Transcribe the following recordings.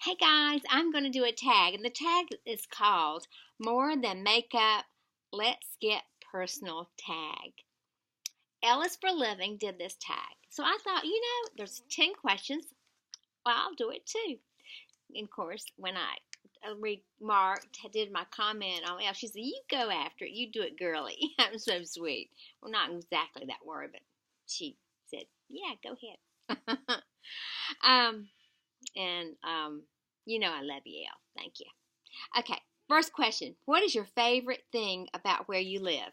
Hey guys, I'm going to do a tag, and the tag is called More Than Makeup, Let's Get Personal Tag. Elle is for Living did this tag. So I thought, there's 10 questions. Well, I'll do it too. And of course, when I did my comment on Elle, she said, you go after it. You do it, girly. I'm so sweet. Well, not exactly that word, but she said, yeah, go ahead. um, and I love you, Elle. Thank you. Okay, first question. What is your favorite thing about where you live?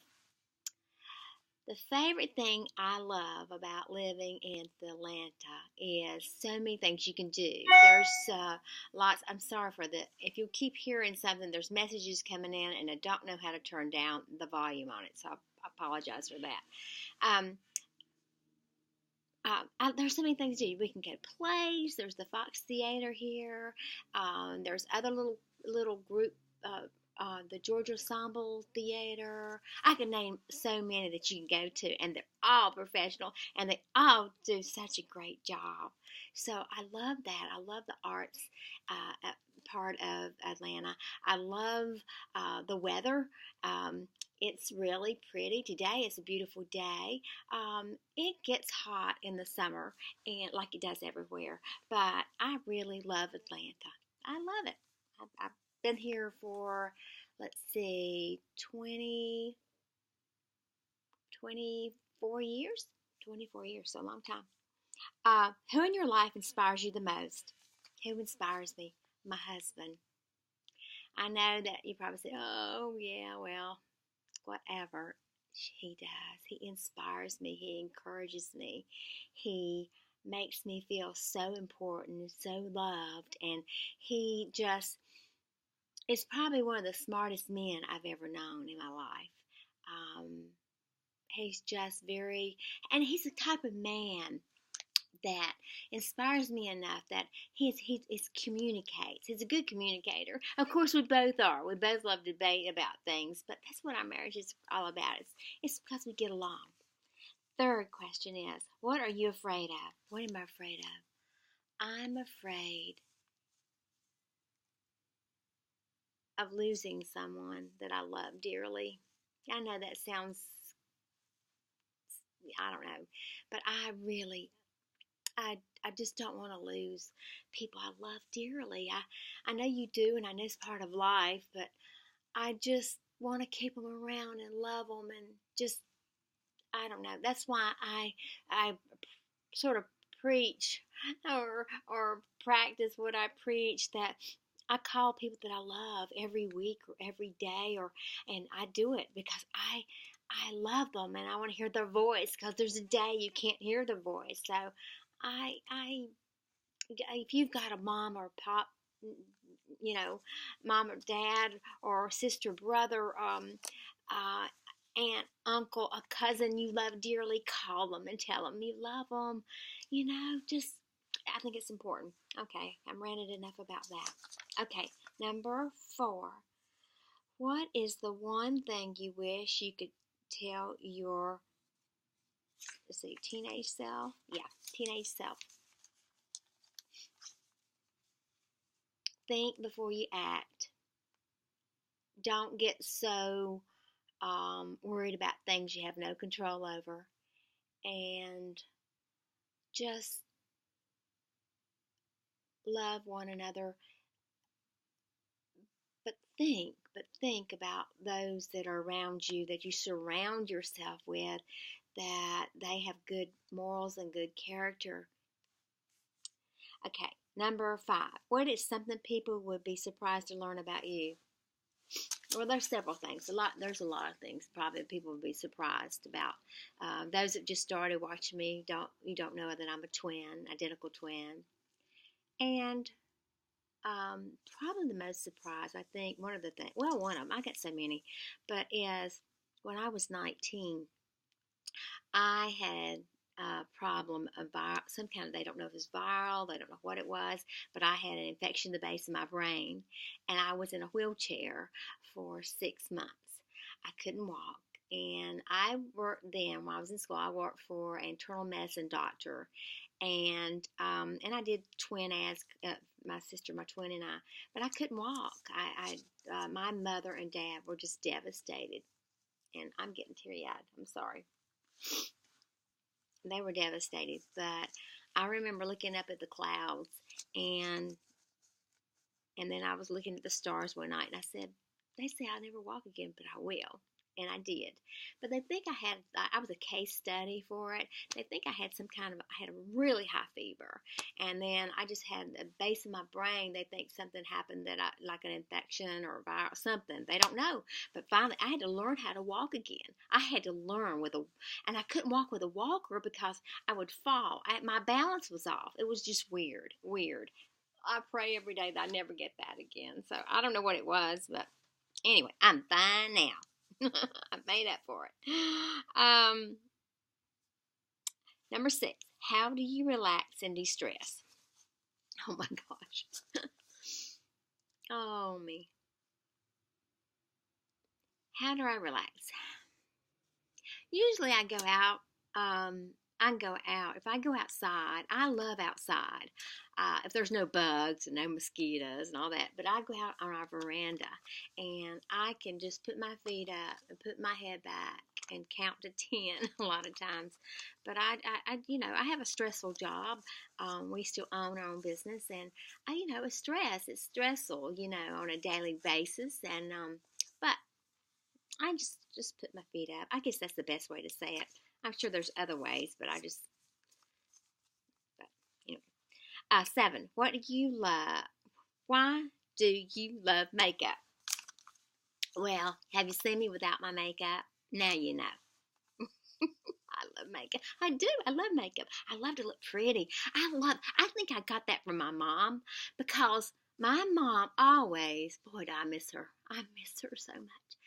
The favorite thing I love about living in Atlanta is so many things you can do. There's lots. I'm sorry for the. If you keep hearing something, there's messages coming in, and I don't know how to turn down the volume on it, so I apologize for that. There's so many things to do. We can go to plays. There's the Fox Theater here. There's other little group. The Georgia Ensemble Theater. I can name so many that you can go to, and they're all professional, and they all do such a great job. So I love that. I love the arts part of Atlanta. I love the weather. It's really pretty. Today is a beautiful day. It gets hot in the summer, and like it does everywhere. But I really love Atlanta. I love it. I've been here for, let's see, 24 years. 24 years, so a long time. Who in your life inspires you the most? Who inspires me? My husband. I know that you probably say, oh, yeah, well, whatever. He does. He inspires me. He encourages me. He makes me feel so important, so loved, and he just is probably one of the smartest men I've ever known in my life. Um, he's just and he's the type of man that inspires me enough that he communicates. He's a good communicator. Of course, we both are. We both love to debate about things, but that's what our marriage is all about. It's because we get along. Third question is, what are you afraid of? What am I afraid of? I'm afraid of losing someone that I love dearly. I know that sounds, I don't know, but I just don't want to lose people I love dearly. I know you do, and I know it's part of life, but I just want to keep them around and love them, and just, I don't know. That's why I sort of preach or practice what I preach, that I call people that I love every week or every day, and I do it because I love them, and I want to hear their voice, because there's a day you can't hear their voice. So I if you've got a mom or pop, mom or dad or sister, brother, aunt, uncle, a cousin you love dearly, call them and tell them you love them. Just, I think it's important. Okay, I'm ranted enough about that. Okay, number 4. What is the one thing you wish you could tell your, let's see, teenage self? Yeah, teenage self. Think before you act. Don't get so worried about things you have no control over. And just love one another. But think about those that are around you, that you surround yourself with, that they have good morals and good character. Okay, number 5. What is something people would be surprised to learn about you? Well, there's several things. There's a lot of things probably people would be surprised about. Those that just started watching me don't know that I'm a twin, identical twin. And probably the most surprised, I think, one of them, I got so many, but is when I was 19, I had a problem of some kind of, they don't know if it's viral, they don't know what it was, but I had an infection in the base of my brain, and I was in a wheelchair for 6 months. I couldn't walk. And I worked then, when I was in school, I worked for an internal medicine doctor. And I did twin ads. My sister, my twin, and I. But I couldn't walk. My mother and dad were just devastated. And I'm getting teary-eyed. I'm sorry. They were devastated. But I remember looking up at the clouds, and then I was looking at the stars one night, and I said, they say I'll never walk again, but I will. And I did. But they think I was a case study for it. They think I had I had a really high fever. And then I just had the base of my brain. They think something happened like an infection or a virus, something. They don't know. But finally, I had to learn how to walk again. I had to learn and I couldn't walk with a walker because I would fall. My balance was off. It was just weird. I pray every day that I never get that again. So I don't know what it was, but anyway, I'm fine now. I made up for it. Number 6, how do you relax and de-stress? Oh my gosh. Oh me. How do I relax? Usually I go out. If I go outside, I love outside. If there's no bugs and no mosquitoes and all that, but I go out on our veranda and I can just put my feet up and put my head back and count to 10 a lot of times. But I have a stressful job. We still own our own business, and it's stressful, on a daily basis. And but I just put my feet up. I guess that's the best way to say it. I'm sure there's other ways, but anyway. 7, what do you love? Why do you love makeup? Well, have you seen me without my makeup? Now you know. I love makeup. I do. I love makeup. I love to look pretty. I think I got that from my mom, because my mom always, boy, do I miss her. I miss her so much.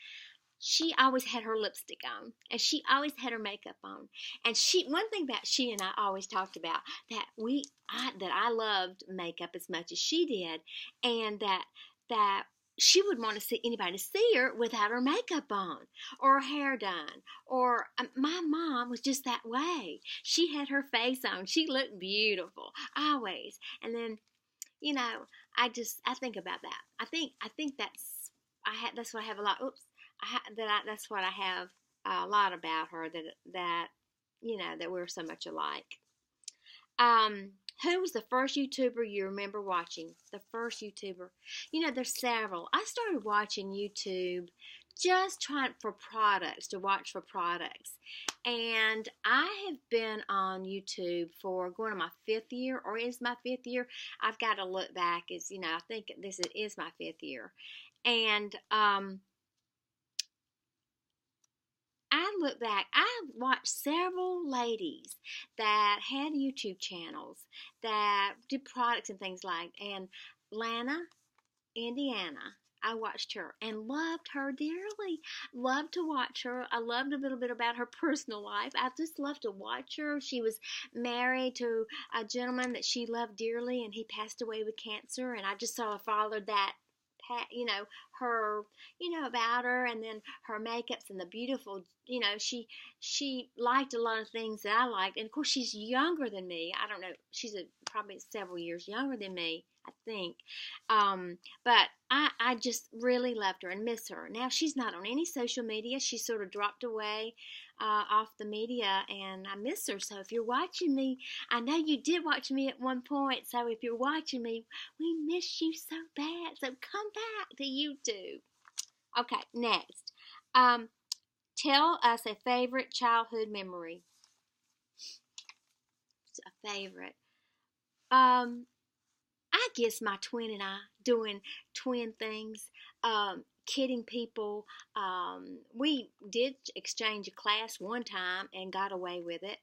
She always had her lipstick on, and she always had her makeup on. And one thing that she and I always talked about, that I loved makeup as much as she did, and that she would want to see anybody to see her without her makeup on or her hair done. Or my mom was just that way. She had her face on. She looked beautiful always. And then, I think about that. I think that's what I have a lot. That's what I have a lot about her, that we're so much alike. Who was the first YouTuber you remember watching? The first YouTuber. There's several. I started watching YouTube just trying to watch for products. And I have been on YouTube for going on my 5th year, or is my 5th year. I've got to look back. I think it is my 5th year. And I look back, I watched several ladies that had YouTube channels that did products and things and Lana, Indiana, I watched her and loved her dearly. Loved to watch her. I loved a little bit about her personal life. I just loved to watch her. She was married to a gentleman that she loved dearly, and he passed away with cancer, and I just saw followed that, her, about her, and then her makeups and the beautiful, she liked a lot of things that I liked. And of course, she's younger than me. I don't know. She's probably several years younger than me, I think. But I just really loved her and miss her. Now she's not on any social media. She sort of dropped away off the media, and I miss her. So if you're watching me, I know you did watch me at one point. So if you're watching me, we miss you so bad. So come back to YouTube. Okay, next. Tell us a favorite childhood memory. A favorite. I guess my twin and I doing twin things, kidding people. We did exchange a class one time and got away with it.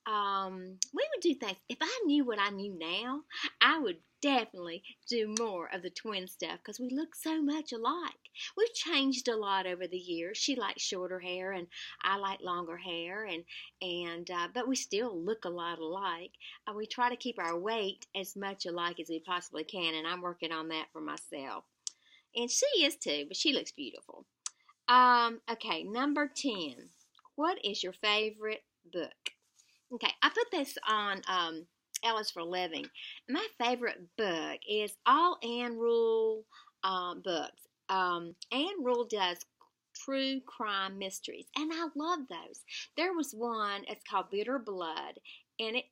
We would do things. If I knew what I knew now, I would definitely do more of the twin stuff, because we look so much alike. We've changed a lot over the years. She likes shorter hair and I like longer hair, but we still look a lot alike. We try to keep our weight as much alike as we possibly can, and I'm working on that for myself. And she is too, but she looks beautiful. Okay, number 10. What is your favorite book? Okay, I put this on Elle is for a living. My favorite book is all Anne Rule books. Anne Rule does true crime mysteries, and I love those. There was one, it's called Bitter Blood, and it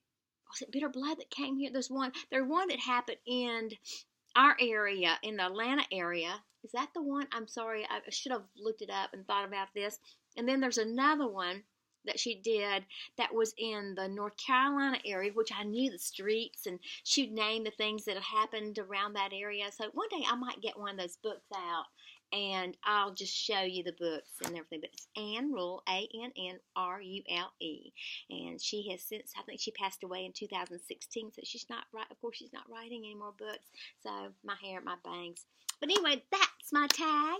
was it Bitter Blood that came here. There's one that happened in our area, in the Atlanta area. Is that the one? I'm sorry, I should have looked it up and thought about this. And then there's another one that she did that was in the North Carolina area, which I knew the streets, and she'd name the things that had happened around that area. So one day I might get one of those books out, and I'll just show you the books and everything. But it's Anne Rule, ANNRULE, and she has since, I think she passed away in 2016. So she's not of course she's not writing any more books. So my hair, my bangs. But anyway, that's my tag.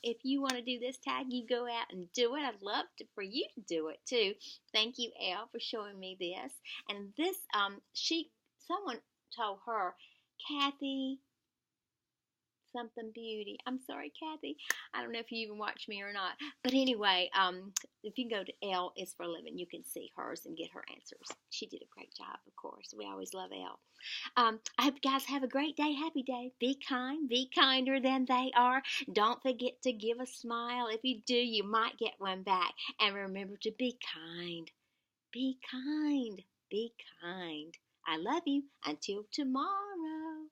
If you want to do this tag, you go out and do it. I'd love for you to do it too. Thank you, Elle, for showing me this. And this, someone told her, Kathy something beauty. I'm sorry, Kathy. I don't know if you even watch me or not. But anyway, if you go to Elle is for a living, you can see hers and get her answers. She did a great job, of course. We always love Elle. I hope you guys have a great day. Happy day. Be kind. Be kinder than they are. Don't forget to give a smile. If you do, you might get one back. And remember to be kind. Be kind. Be kind. I love you. Until tomorrow.